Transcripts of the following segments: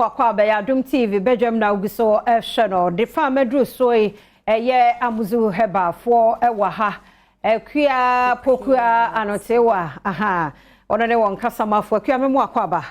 Kwa be Adom TV Badwam na ugiso no de fa medru so ye Amuzu Herbal for ewa ha kwia pokua anotewa aha ono ne won kasamafo kwia memu akwaba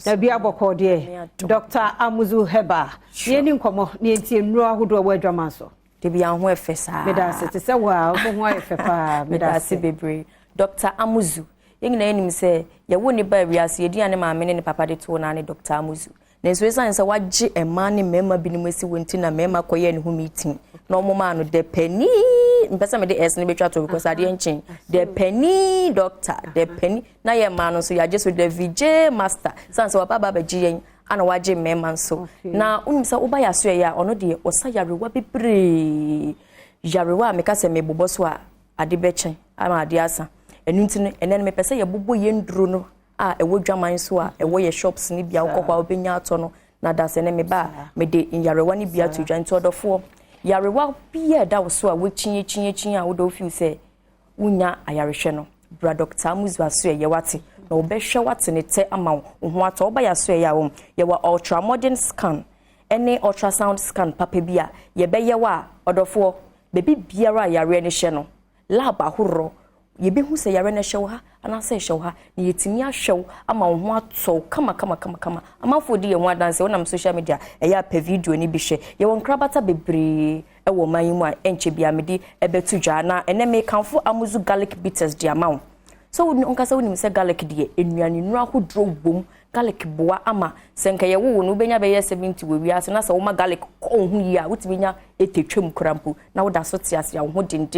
na bia bokọ de Dr. Amuzu Herbal ye ni nkomo ne entie nnuro ahodo Badwam so de bia ho efesa me da se se wa ho efefa me da se bebre Dr. Amuzu yengina enim se ye wo ni ba wiase ye dia ne maame ne papa de to na ne Dr. Amuzu nenso esan se wagye ema ne mema binim asi wonti na mema koye ne hu meeting na omoma no de penny mpesa me de es ne betwa to because ade enchin de penny doctor de penny na ye ma no so ya je so de VJ master san se wapa baba gye yen ana wagye mema so na unimsa oba ya so ya ono de osa yarewa bebre yarewa meka se me bobo so a ade bechen ama ade asa enunti no enen me pese ye bobo ye nduro no a ewo dwaman so a ewo ye shops ni bia kokwa obenya ato no na da se ne me ba me de yarewa ni bia to dwa nti odofo yarewa bia da wo so a wo chinye a wo do feel say unya ayarehwe no bra Dr. Amuzu aso ye wate na obehwe wate ne te ama wo ho ato oba ya so ye ya wo ye wa ultra modern scan any ultrasound scan papa bia ye be ye wa odofo bebi biara yare ne hye no lab ahoro ye be hu se yare ne hye wo ha ana se hye wo ha ne yetimi ahwe ama wo ho ato kama amafo di ye ho adanse wonam social media eya pa video ni bi hye ye won krabata bebre ewo manyimu a enche bia medi ebetu dwa na ene me kanfo Amuzu garlic bitters di amawo so onka se wonim se garlic die enuane nu ahodro bom garlic boa ama senka ye wo no benya be ye 70 we wiase na se wo ma garlic ko hu yi a wotibenya etetwem krampo na wo da so tiase a wo din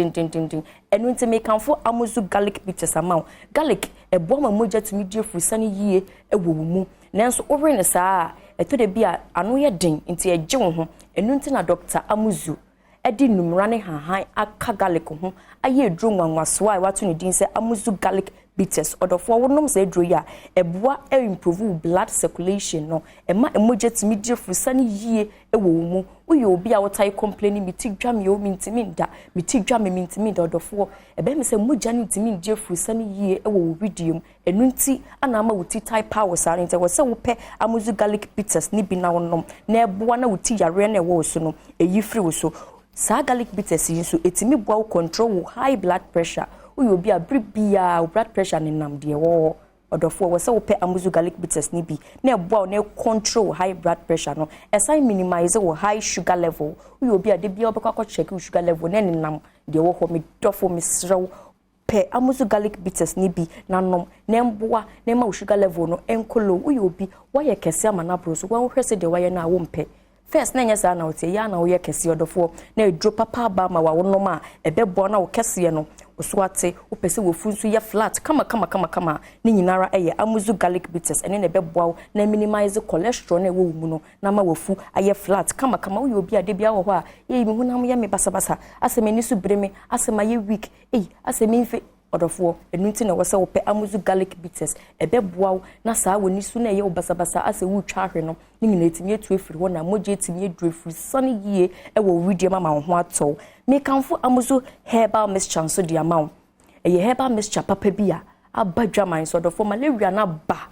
enu nti me kanfo Amuzu garlic bitters amawo garlic ebo ma moja tumi die furusane yie ewo mu nanso owre ne saa eto de bia anu ye din nti eje wo ho enu nti na Dr. Amuzu edi numra ne hahan aka garlic ho aye edro nwanwaso a wato ne din se Amuzu garlic bitters odofo wonom se edro ya eboa improve blood circulation no ema emoje timi die furusane yie ewo mu uye obi a wotai complaining miti dwame o mintimi nda miti dwame mintimi nda odofo ebe me se moja ne timi die furusane yie ewo widium enu nti ana ama wuti type power sare nti wo se wo pe Amuzu garlic bitters ni bi na wonom na eboa na wuti yare na ewo so no eyi free wo so sa garlic bitters yin so etimi boa control high blood pressure uye obi a bribia blood pressure ne nam de wo odofo wo se wo pe Amuzu garlic bitters ni bi na eboa na control high blood pressure no aside minimize wo high sugar level uye obi a de bia obekwa check sugar level na ne nam de wo ho me dofo me srew pe Amuzu garlic bitters ni bi na nom na mboa na ma sugar level no enkolo uye obi wa ye kese ama na bro so wa hwese de wa ye na wo mpe first na nyesa na otie ya na wo ye kese odofo na edro papa ba ma wa wonom a ebebo na wo kese no oswate opese wo funsu ye flat kama ni nyinara eye Amuzu garlic bitters ene na ebebo na minimize cholesterol na wo mu no na ma wofu aye flat kama wo ye obi ade bia wo ho a ye mi hunam ye me basabasa aseme ni su breme asema ye weak aseme mfe odofo enu nti na wo se wo pe Amuzu garlic bitters ebeboa na saa woni su na ye wo basabasa ase wo twa hwe no ni nyina etimi etu efiri ho na moje etimi edru efiri sane yie ewo widium ama ho ato me kanfo Amuzu herbal mixture so di amawo eye herbal mixture papa bia abadwaman so odofo malaria na ba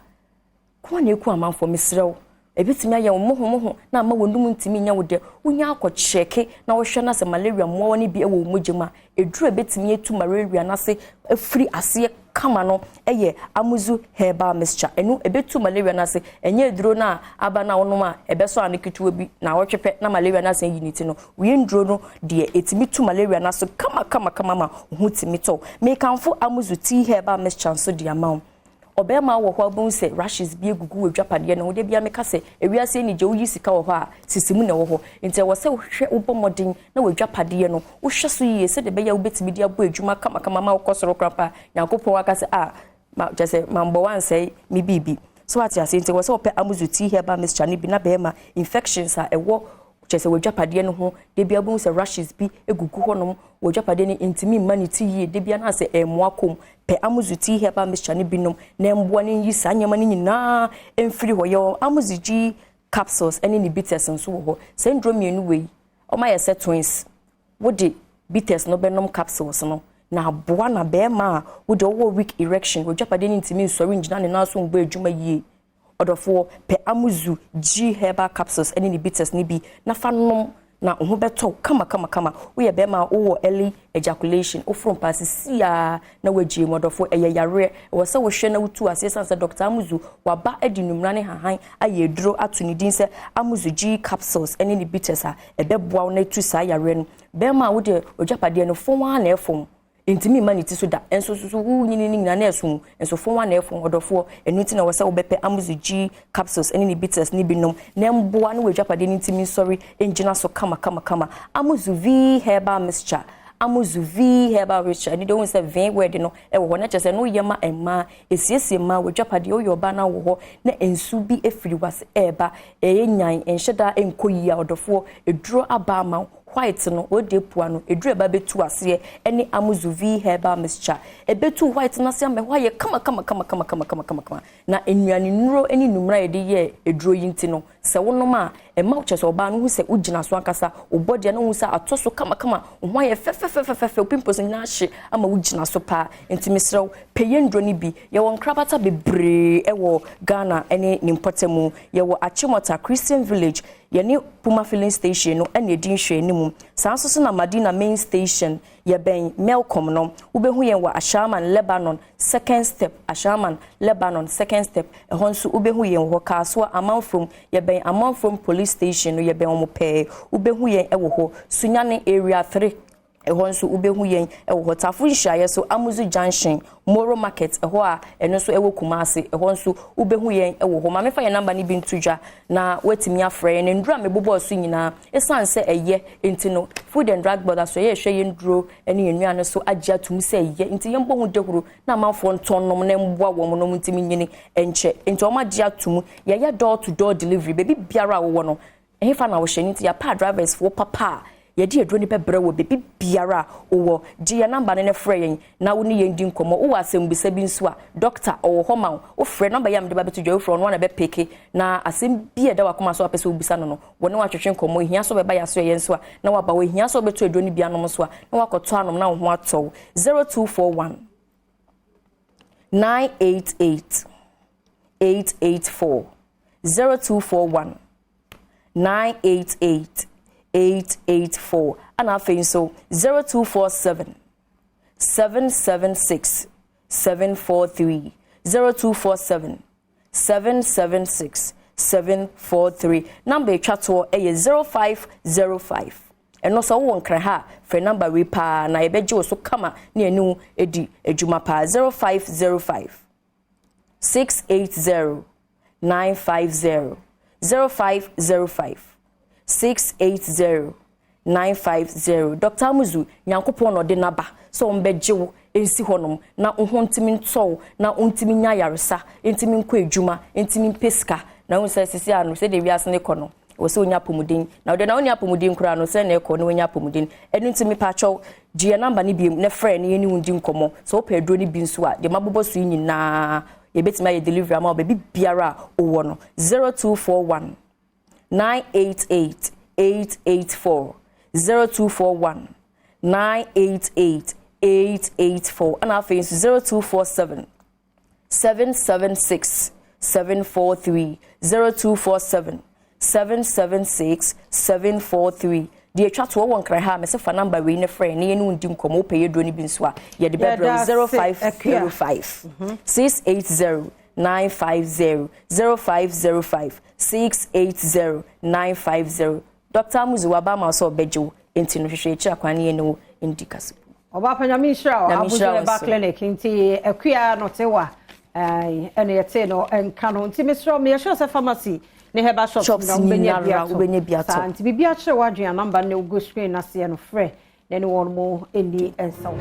ko na eku amanfo mesrew ebitimi aye mo na ama wonum ntimi nya wode unya akocheke na wo hwe na se malaria mo ne bi ewo mojema edru ebitimi etu malaria na se afiri ase kama no eye Amuzu herbal mixture enu ebetu malaria na se enye eduro na aba na wonum a ebeso aneketu bi na wotwepe na malaria na se yiniti no we nduro no de etimi tu malaria na so kama ma hu timi to me kanfo Amuzu tea herbal mixture so di amawo obema wo ho abun se rashes bi egugu wedwapade na wo de bia meka se ewiase ni je wo yi sika wo ho a sisimu na wo ho nti wo se wo hwe ubomodin na wedwapade no wo hwe so yi se de be ya wo betimi dia bo adwuma kama ma wo kosoro krapa yakopon waka se ma je se mambo wan se mi bibi so ati ase nti wo se wo pe Amuzu tea herbal mixture ni bi na be ma infections a ewo chese wedwapade no ho de bia bo se rashes bi egugu honom wedwapade ni intimi manity yi de bia na se emoakom pe Amuzu tea herbal mixture ni binom na mboa ni yi sa nyama ni nyina emfiri ho yo Amuzu G capsules ene ni bitters nso ho syndrome enu wei o ma yese twins wodi bitters no benom capsules no na boa na be ma wodi owo weak erection wedwapade ni intimi nsori ngina ne na so mbo adwuma yi odofo pe Amuzu Herbal capsules ene ni bitters ni bi na fa nom na ho beto kama we be ma wo early ejaculation ofrom pasisia na wagie modofo yare wo se wo hwe na wutu ase sanse Dr. Amuzu waba adinumra ne hahan ayeduro atunidin se Amuzu capsules ene ni bitters a ebeboa na tu sa yare no be ma wo de ojapade no fon wa na efon intimi maniti so da enso so wu nyini na na esu enso fon wa na efon odofo enuti na wo se wo bepe Amuzu capsules ene ni bitters ni binom na mboa na wajapade ni intimi sorry engina so kama Amuzu Herbal mixture Amuzu Herbal mixture and don't say vein word no e wo na chese no yema emma esiesie ma wajapade oyo ba na wo na ensu bi efiri wase eba enyan enhyeda enkoyi a odofo eduro aba ma white no ode pua no edure ba betu ase ene Amuzu Herbal mixture ebetu white na se amehwa ye kama na enuane nuro eni numra ye de ye eduro yinti no se wonoma ema uchese oba no hu se ugina so akasa obode na hu se atoso kama ho ye fe pimples na hye ama ugina so pa ntimisrew peye ndro ni bi ye won krabata bebre ewo Ghana ene nimpotemu ye wo Achimota Christian Village ye ni Puma filling station no ene din hwe ni mu sanso na Madina main station ye ben Melcom no ubehu yen wa Ashaman Lebanon second step Ashaman Lebanon second step ehonso ubehu yen ho kaso amanfrom ye ben amanfrom police station no ye ben omo pe ubehu yen ewo ho Sunyane area 3 ehonso ubehu yen ewo ho Tafu Nhyiaye so Amuzu Junction Moro Market eho a eno so ewo Kumase ehonso ubehu yen ewo ho mamefa ye number ni bi ntudwa na wetimi afre ne ndura mebobo so nyina esanse eye enti no Food and Drug Board so ye hwe ye nduro ene yenuane so agya tum se eye enti ye mbo hu dehuru na amanfo ntonnom na mboa wo no ntimi nyini enche enti o ma agya tum ye door to door delivery baby biara wo no ehefa na wo hye enti ya pa drivers for papa yedi edro ni bebre wo bebi biara owo gi ya number ne frɛ yen na wo ni yendi nkomo wo asem bisa bi nso a doctor owo homa wo frɛ number yam de ba beto dwa frɛ no na be peke na asem bi eda wakoma so apese wo bisa no no wo ne wa twetwe nkomo hia so be ba ya so yen so a na wa ba wo hia so beto edro ni bia no so a na wakoto anom na wo ho atɔ 0241 988 884 0241 988 884 and after so 0247 776 743 0247 776 743 number chatwo 0505 eno so won kra ha for number we pa na ebeje so kama na enu edi ejuma pa 0505 680 950 0505 680-950 Dr. Amuzu nyankopon no de naba so mbejewo ensi honom na uhontimi ntso na untimi nya yaresa entimi nkɔ adwuma entimi peska na unsa sisi anu se de wiase ne kono wo se onya pomuden na wo de na onya pomuden kura no se na ekɔ na onya pomuden enu ntimi pacho gie number ne biem ne frɛ ne yeni undi nkomo so pe aduro ne bi nso a de mabobo so nyina yebetima ye delivery ama obi biara owo no 0241 988 884 0241 988 884 and our face 0247 776 743 0247 776 743 the chat to one cry ha me se fa number we ne friend ne yenu ndi nkomo pe ye do ni bi nso a ye de bedro 0505 680 950 0505 680 950 Dr. Amuzu wabama so bejo enti no hwehwe echi akwane eno indicas oba panyami nshira Amuzu Herbal clinic enti akua no tewa ene yete no enka no enti mesro me yesho se pharmacy ne herbal shops na ubenya biato enti bibia kire wadua number ne ugo screen na se no frɛ ne won mo eni ensaw